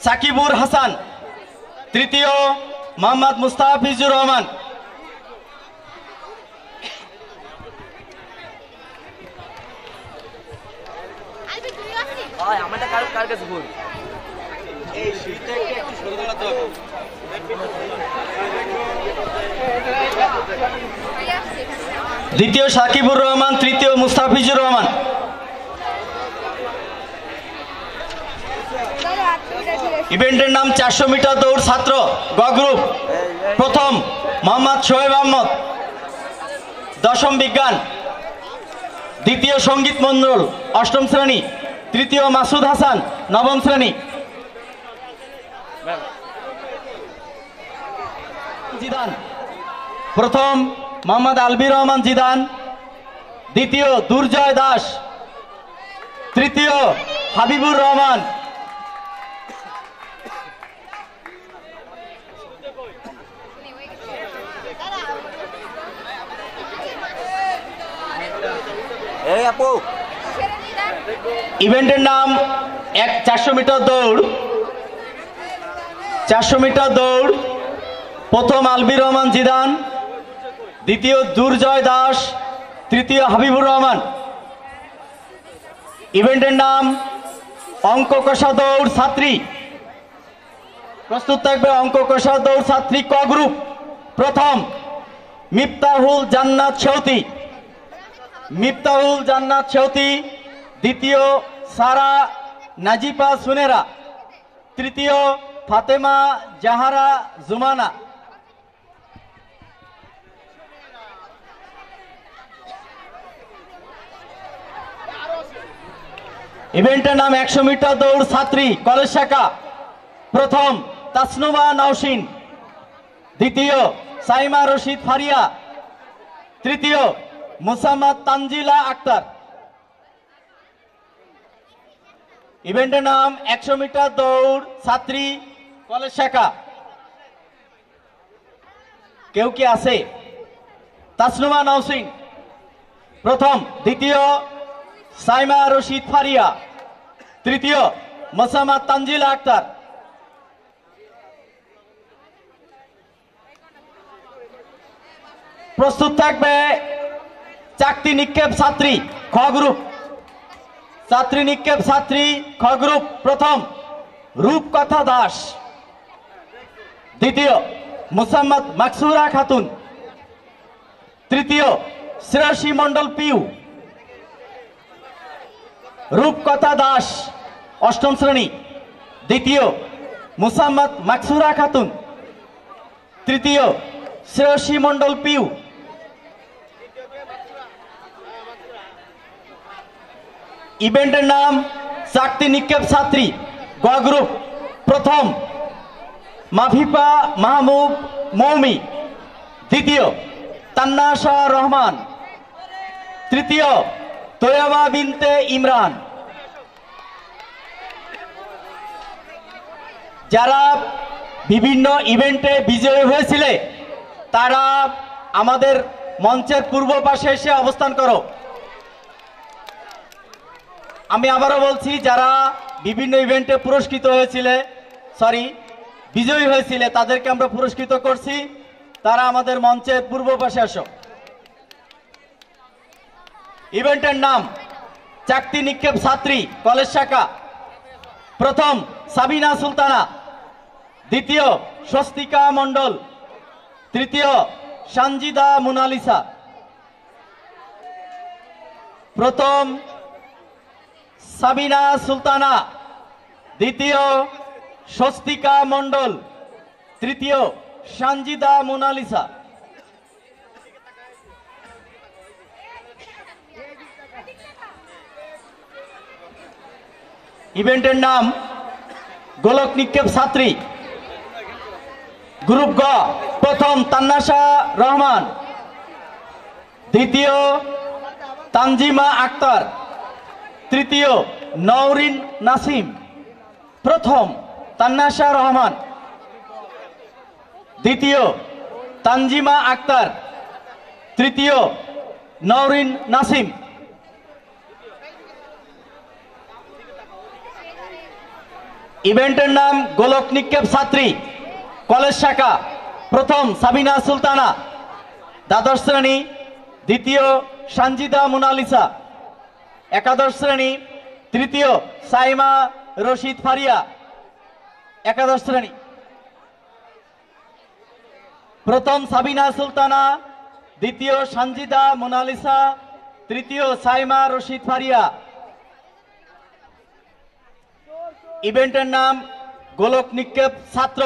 সাকিবুর হাসান, তৃতীয় মোহাম্মদ মুস্তাফিজুর রহমান। দ্বিতীয় সাকিবুর রহমান, তৃতীয় মুস্তাফিজুর রহমান। ইভেন্টের নাম 400 মিটার দৌড় ছাত্র গ গ্রুপ। প্রথম মোহাম্মদ শোয়েব আহমদ, দশম বিজ্ঞান, দ্বিতীয় সঙ্গীত মণ্ডল, অষ্টম শ্রেণী, তৃতীয় মাসুদ হাসান, নবম শ্রেণী। জিদান, প্রথম মোহাম্মদ আলবি রহমান জিদান, দ্বিতীয় দুর্জয় দাস, তৃতীয় হাবিবুর রহমান। ইভেন্টের নাম 400 মিটার দৌড়। 400 মিটার দৌড়, প্রথম আলবি রহমান জিদান, দ্বিতীয় দুর্জয় দাস, তৃতীয় হাবিবুর রহমান। ইভেন্টের নাম অঙ্ক কষা দৌড় ছাত্রী। প্রস্তুত থাকবে অঙ্ক কষা দৌড় ছাত্রী ক গ্রুপ। প্রথম মিফতাহুল জান্নাত সেউতি, মিফতাহুল জান্নাত সেউতি, দ্বিতীয় সারা নাজিফা সুনেরা, তৃতীয় ফাতেমা জাহারা জুমানা। ইভেন্টের নাম 100 মিটার দৌড় ছাত্রী কলেজ শাখা। প্রথম তাসনুমা নওশিন, দ্বিতীয় সাইমা রশিদ ফারিয়া, তৃতীয় মুসাম্মদ তানজিলা আক্তার। ইভেন্টের নাম 100 মিটার দৌড় ছাত্রী কলেজ শাখা। কেউ কি আছে? তাসনুমা নওশিন প্রথম, দ্বিতীয় সাইমা রশিদ ফারিয়া, তৃতীয় মুসাম্মদ তানজিলা আক্তার। প্রস্তুত থাকবে চাকতি নিক্ষেপ ছাত্রী খ গ্রুপ। ছাত্রী নিক্ষেপ ছাত্রী খ গ্রুপ। প্রথম রূপকথা দাস, দ্বিতীয় মুসাম্মদ মাকসুরা খাতুন, তৃতীয় শ্রেয়সী মণ্ডল পিউ। রূপকথা দাস অষ্টম শ্রেণী, দ্বিতীয় মুসাম্মদ মাকসুরা খাতুন, তৃতীয় শ্রেয়সী মণ্ডল পিউ। ইভেন্টের নাম চাকতি নিক্ষেপ ছাত্রী গ গ্রুপ। প্রথম মাফিফা মাহমুদ মৌমি, দ্বিতীয় তান্নাশা রহমান, তৃতীয় তৈয়বা বিনতে ইমরান। যারা বিভিন্ন ইভেন্টে বিজয়ী হয়েছিলে তারা আমাদের মঞ্চের পূর্ব পাশে এসে অবস্থান করো। আমি আবারও বলছি, যারা বিভিন্ন ইভেন্টে পুরস্কৃত হয়েছিলে, বিজয়ী হয়েছিলে, তাদেরকে আমরা পুরস্কৃত করছি। তারা আমাদের মঞ্চের পূর্ব পাশে আসো। ইভেন্টের নাম চাকতি নিক্ষেপ ছাত্রী কলেজ শাখা। প্রথম সাবিনা সুলতানা, দ্বিতীয় স্বস্তিকা মণ্ডল, তৃতীয় সানজিদা মোনালিসা। প্রথম সাবিনা সুলতানা, দ্বিতীয় স্বস্তিকা মণ্ডল, তৃতীয় সানজিদা মোনালিসা। ইভেন্টের নাম গোলক নিক্ষেপ ছাত্রী, গ্রুপ গ। প্রথম তান্নাশা রহমান, দ্বিতীয় তানজিমা আক্তার, তৃতীয় নওরিন নাসিম। প্রথম তান্নাশা রহমান, দ্বিতীয় তানজিমা আক্তার, তৃতীয় নওরিন নাসিম। ইভেন্টের নাম গোলক নিক্ষেপ ছাত্রী, কলেজ শাখা। প্রথম সাবিনা সুলতানা, দ্বাদশ শ্রেণী, দ্বিতীয় সানজিদা মোনালিসা, একাদশ শ্রেণী, তৃতীয় সাইমা রশিদ ফারিয়া, একাদশ শ্রেণী। প্রথম সাবিনা সুলতানা, দ্বিতীয় সানজিদা মোনালিসা, তৃতীয় সাইমা রশিদ ফারিয়া। ইভেন্টের নাম গোলক নিক্ষেপ ছাত্র,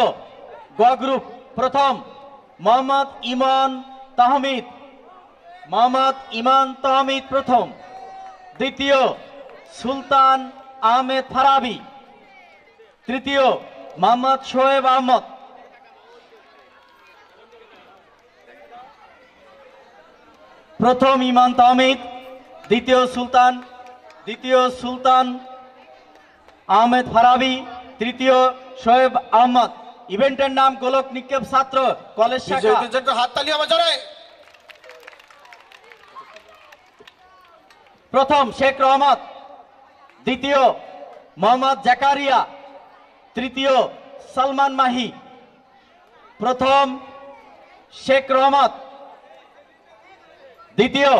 গ গ্রুপ। প্রথম মোহাম্মদ ইমান তাহমিদ, মোহাম্মদ ইমান তাহমিদ প্রথম, দ্বিতীয় সুলতান আহমেদ ফারাবি, তৃতীয় মোহাম্মদ শোয়েব আহমদ। প্রথম ইমান তাহমিদ, দ্বিতীয় সুলতান আহমেদ ফারাবি, তৃতীয় শোয়েব আহমদ। ইভেন্টের নাম গোলক নিক্ষেপ ছাত্র, কলেজ শাখা। প্রথম শেখ রহমত, দ্বিতীয় মোহাম্মদ জাকারিয়া, তৃতীয় সালমান মাহি। প্রথম শেখ রহমত, দ্বিতীয়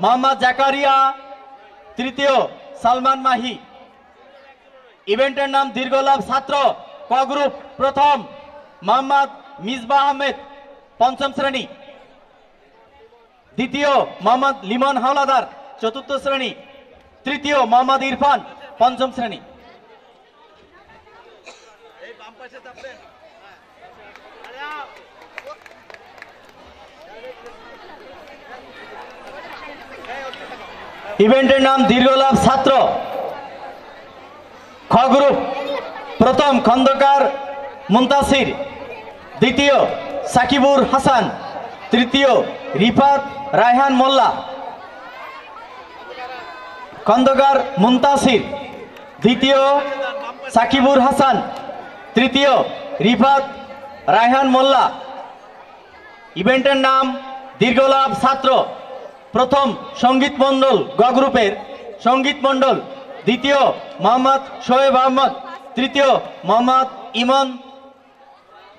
মোহাম্মদ জাকারিয়া, তৃতীয় সালমান মাহি। ইভেন্টের নাম দীর্ঘলাভ ছাত্র, ক গ্রুপ। প্রথম মোহাম্মদ মিসবাহ আহমেদ, পঞ্চম শ্রেণী, দ্বিতীয় মোহাম্মদ লিমন হাওলাদার, চতুর্থ শ্রেণী, তৃতীয় মোহাম্মদ ইরফান, পঞ্চম শ্রেণী। ইভেন্টের নাম দীর্ঘলাভ ছাত্র, খ গ্রুপ। প্রথম খন্দকার মুনতাসির, দ্বিতীয় সাকিবুর হাসান, তৃতীয় রিফাত রায়হান মোল্লা। খন্দকার মুনতাসির, দ্বিতীয় সাকিবুর হাসান, তৃতীয় রিফাত রায়হান মোল্লা। ইভেন্টের নাম দীর্ঘলাভ ছাত্র, প্রথম সঙ্গীত মণ্ডল, গ গ্রুপের সঙ্গীত মণ্ডল, দ্বিতীয় মোহাম্মদ শোয়েব আহমদ, তৃতীয় মোহাম্মদ ইমান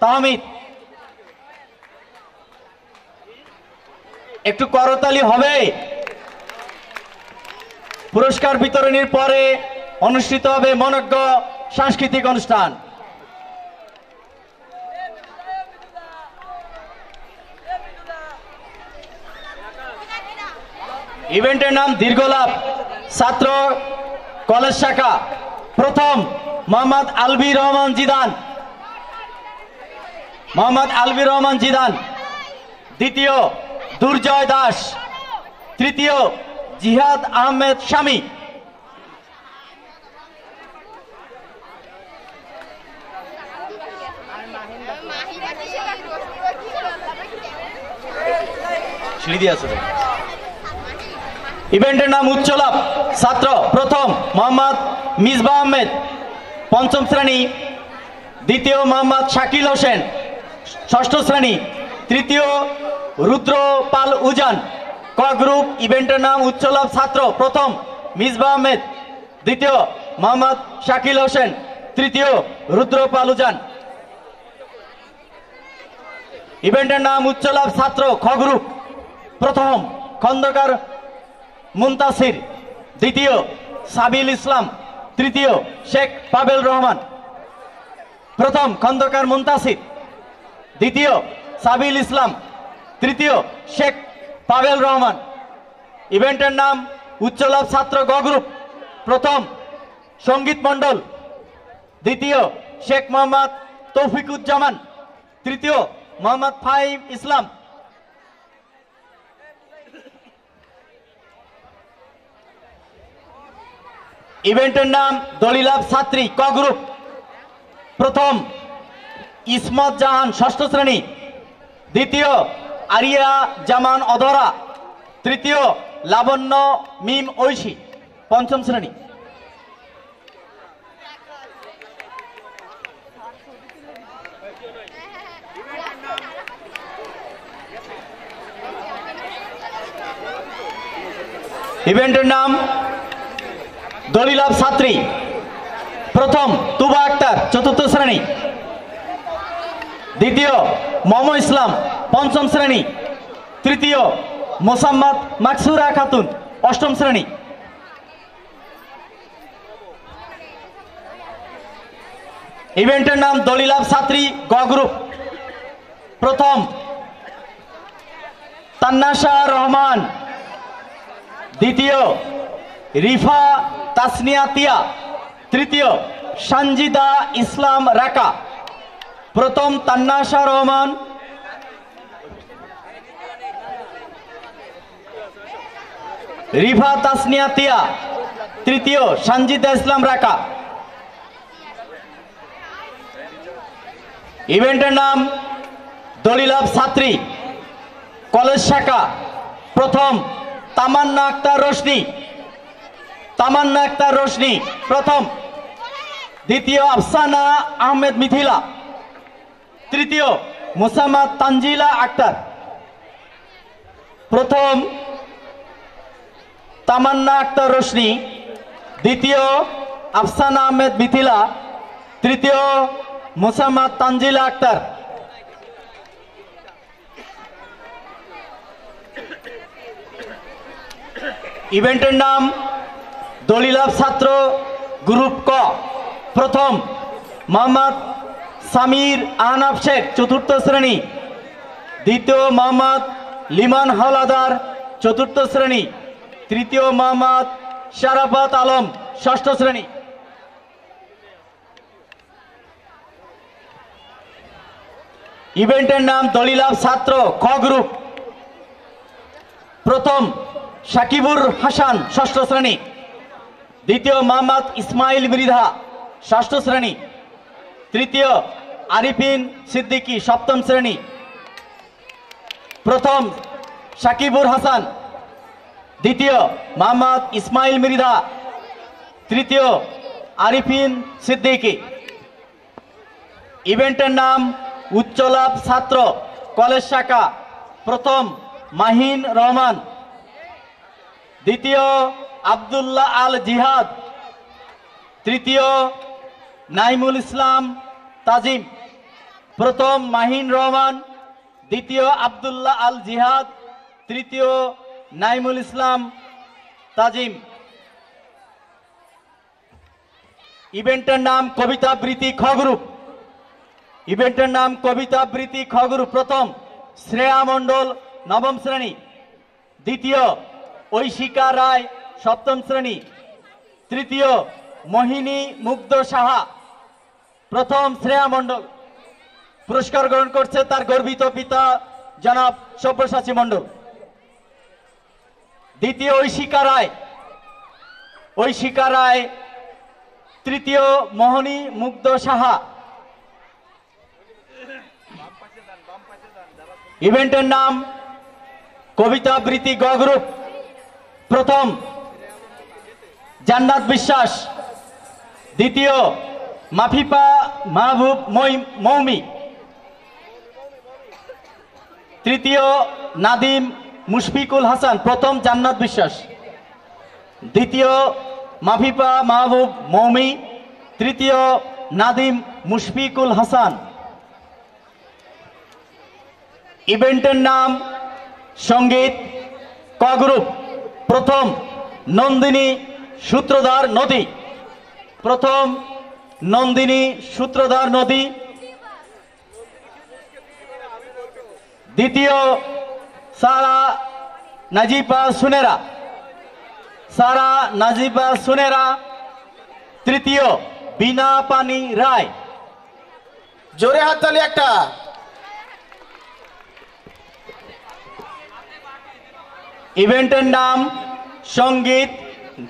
তাহমিদ। একটু করতালি হবে। পুরস্কার বিতরণের পরে অনুষ্ঠিত হবে মনোজ্ঞ সাংস্কৃতিক অনুষ্ঠান। ইভেন্টের নাম দীর্ঘলাভ ছাত্র, কলেজ শাখা। প্রথম মোহাম্মদ আলবি রহমান জিদান, দ্বিতীয় দুর্জয় দাস, তৃতীয় জিহাদ আহমেদ শামী। ইভেন্টের নাম উচ্চলাভ ছাত্র, প্রথম মোহাম্মদ মিসবাহ আহমেদ, পঞ্চম শ্রেণী, দ্বিতীয় মোহাম্মদ শাকিল হোসেন, ষষ্ঠ শ্রেণী, তৃতীয় রুদ্র পাল উজান, ক গ্রুপ। ইভেন্টের নাম উচ্চলাভ ছাত্র, প্রথম মিসবাহ আহমেদ, দ্বিতীয় মোহাম্মদ শাকিল হোসেন, তৃতীয় রুদ্র পাল উজান। ইভেন্টের নাম উচ্চলাভ ছাত্র, খ গ্রুপ। প্রথম খন্দকার মুনতাসির, দ্বিতীয় সাবিল ইসলাম, তৃতীয় শেখ পাবেল রহমান, প্রথম খন্দকার মুনতাসির, দ্বিতীয় সাবিল ইসলাম, তৃতীয় শেখ পাবেল রহমান। ইভেন্টের নাম উচ্চলাভ ছাত্র গ গ্রুপ, প্রথম সঙ্গীত মণ্ডল, দ্বিতীয় শেখ মোহাম্মদ তৌফিকুজ্জামান, তৃতীয় মোহাম্মদ ফাহিম ইসলাম। ইভেন্টের নাম দলিলাভ ছাত্রী ক গ্রুপ, প্রথম ইসমত জাহান ষষ্ঠ শ্রেণী, দ্বিতীয় আরিয়া জামান অধরা, তৃতীয় লাবণ্য মিম ঐশী পঞ্চম শ্রেণী। ইভেন্টের নাম দলিলাভ ছাত্রী, প্রথম তুবা আক্তার চতুর্থ শ্রেণী, দ্বিতীয় মম ইসলাম পঞ্চম শ্রেণী, তৃতীয় মোসাম্মদ মাকসুরা খাতুন অষ্টম শ্রেণী। ইভেন্টের নাম দলিলাভ ছাত্রী গ গ্রুপ, প্রথম তান্নাশা রহমান, দ্বিতীয় রিফা তাসনিয়া তিয়া, তৃতীয় সঞ্জিদা ইসলাম রাকা। প্রথম তান্নাশা রহমান, রিফা তাসনিয়া তিয়া, তৃতীয় সঞ্জিদা ইসলাম রাকা। ইভেন্টের নাম দলিলাভ ছাত্রী কলেজ শাখা, প্রথম তামান্না আক্তার রোশনি, তামান্না আক্তার রোশনি প্রথম, দ্বিতীয় আফসানা আহমেদ মিথিলা, তৃতীয় মুসাম্মদ তানজিলা আক্তার। প্রথম তামান্না আক্তার রোশনি, দ্বিতীয় আফসানা আহমেদ মিথিলা, তৃতীয় মুসাম্মদ তানজিলা আক্তার। ইভেন্টের নাম দলিলাভ ছাত্র গ্রুপ ক, প্রথম মোহাম্মদ সামির আহনাফ শেখ চতুর্থ শ্রেণী, দ্বিতীয় মোহাম্মদ লিমান হাওলাদার চতুর্থ শ্রেণী, তৃতীয় মোহাম্মদ শারাফত আলম ষষ্ঠ শ্রেণী। ইভেন্টের নাম দলিলাভ ছাত্র খ গ্রুপ, প্রথম সাকিবুর হাসান ষষ্ঠ শ্রেণী, দ্বিতীয় মোহাম্মদ ইসমাইল মৃধা ষষ্ঠ শ্রেণী, তৃতীয় আরিফিন সিদ্দিকী সপ্তম শ্রেণী। প্রথম সাকিবুর হাসান, দ্বিতীয় মোহাম্মদ ইসমাইল মৃধা, তৃতীয় আরিফিন সিদ্দিকী। ইভেন্টের নাম উচ্চলাভ ছাত্র কলেজ শাখা, প্রথম মাহিন রহমান, দ্বিতীয় আব্দুল্লাহ আল জিহাদ, তৃতীয় নাইমুল ইসলাম তাজিম। প্রথম মাহিন রহমান, দ্বিতীয় আব্দুল্লাহ আল জিহাদ, তৃতীয় নাইমুল ইসলাম তাজিম। ইভেন্টের নাম কবিতা আবৃত্তি খ গ্রুপ, ইভেন্টের নাম কবিতা আবৃত্তি খ গ্রুপ, প্রথম শ্রেয়া মণ্ডল নবম শ্রেণী, দ্বিতীয় ঐশিকা রায় সপ্তম শ্রেণী, তৃতীয় মোহিনী মুগ্ধ সাহা। প্রথম শ্রেয়া মণ্ডল। পুরস্কার গ্রহণ করছে তার গর্বিত পিতা জনাব সব্যসাচী মণ্ডল। দ্বিতীয় ঐশিকা রায়, ঐশিকা রায়, তৃতীয় মোহিনী মুগ্ধ সাহা। ইভেন্টের নাম কবিতা আবৃত্তি গ গ্রুপ, প্রথম জান্নাত বিশ্বাস, দ্বিতীয় মাফিফা মাহবুব মৌমি, তৃতীয় নাদিম মুশফিকুল হাসান। প্রথম জান্নাত বিশ্বাস, দ্বিতীয় মাফিফা মাহবুব মৌমি, তৃতীয় নাদিম মুশফিকুল হাসান। ইভেন্টের নাম সঙ্গীত ক গ্রুপ, প্রথম নন্দিনী সূত্রধার নদী, প্রথম নন্দিনী সূত্রধার নদী, দ্বিতীয় সারা নাজিবা সুনেরা, সারা নাজিবা সুনেরা, তৃতীয় বিনা পানি রায়। জোরে হাততালি একটা। ইভেন্টের নাম সঙ্গীত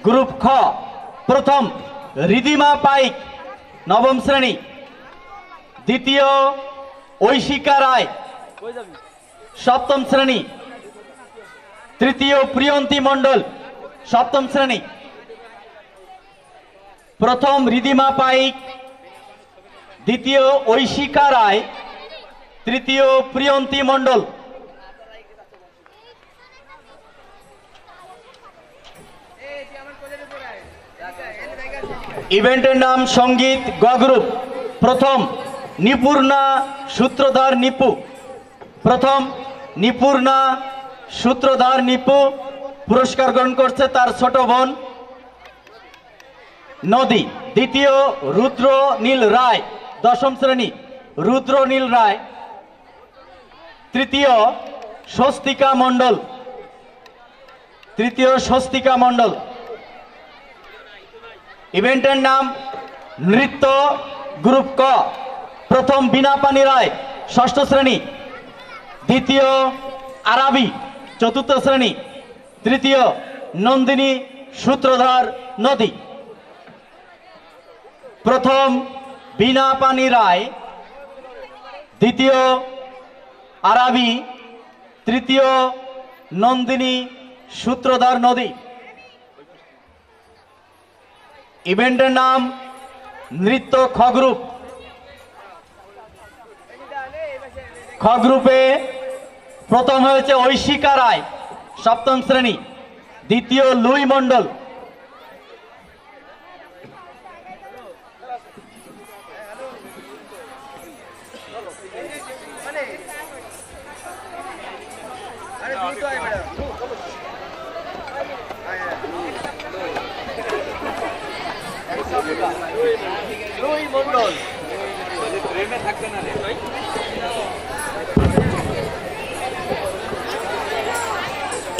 গ্রুপ খ। প্রথম রিদিমা পাইক, নবম শ্রেণী। দ্বিতীয় ঐশিকা রায়, সপ্তম শ্রেণী। তৃতীয় প্রিয়ন্তী মণ্ডল, সপ্তম শ্রেণী। প্রথম রিদিমা পাইক, দ্বিতীয় ঐশিকা রায়, তৃতীয় প্রিয়ন্তী মণ্ডল। ইভেন্টের নাম সঙ্গীত গ গ্রুপ। প্রথম নিপূর্ণা সূত্রধার নিপু, প্রথম নিপূর্ণা সূত্রধার নিপু পুরস্কার গ্রহণ করছে তার ছোট বোন নদী। দ্বিতীয় রুদ্র নীল রায়, দশম শ্রেণী, রুদ্র নীল রায়। তৃতীয় স্বস্তিকা মণ্ডল, তৃতীয় স্বস্তিকা মণ্ডল। ইভেন্টের নাম নৃত্য গ্রুপ ক। প্রথম বিনা পানি রায়, ষষ্ঠ শ্রেণী। দ্বিতীয় আরাবি, চতুর্থ শ্রেণী। তৃতীয় নন্দিনী সূত্রধার নদী। প্রথম বিনা পানি রায়, দ্বিতীয় আরাবি, তৃতীয় নন্দিনী সূত্রধার নদী। ইভেন্টের নাম নৃত্য খ গ্রুপ। খ গ্রুপে প্রথম হয়েছে ঐশিকা রায়, সপ্তম শ্রেণী। দ্বিতীয় লুই মণ্ডল।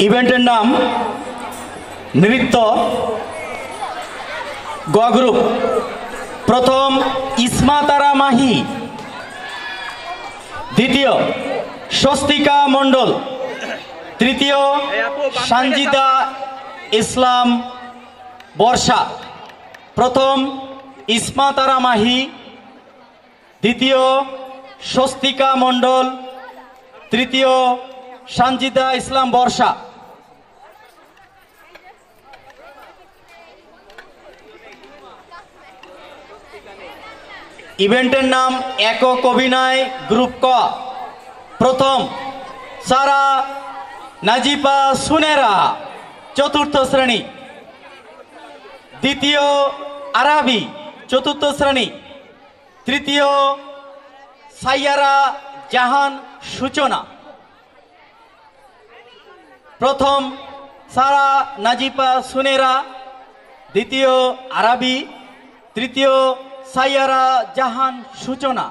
ইভেন্টের নাম নৃত্য গ গ্রুপ। প্রথম ইসমা তারা মাহি, দ্বিতীয় স্বস্তিকা মণ্ডল, তৃতীয় সঞ্জিদা ইসলাম বর্ষা। প্রথম ইসমা তারা মাহি, দ্বিতীয় স্বস্তিকা মণ্ডল, তৃতীয় সঞ্জিদা ইসলাম বর্ষা। ইভেন্টের নাম একক অভিনয় গ্রুপ ক। প্রথম সারা নাজিবা সুনেরা, চতুর্থ শ্রেণী। দ্বিতীয় আরাবি, চতুর্থ শ্রেণী। তৃতীয় সাইয়ারা জাহান সূচনা। প্রথম সারা নাজিবা সুনেরা, দ্বিতীয় আরাবি, তৃতীয় সাইয়ারা জাহান সূচনা।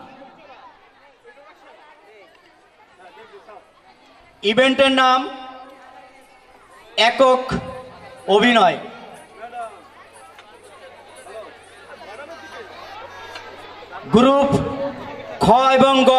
ইভেন্টের নাম একক অভিনয়। গ্রুপ খ এবং গ।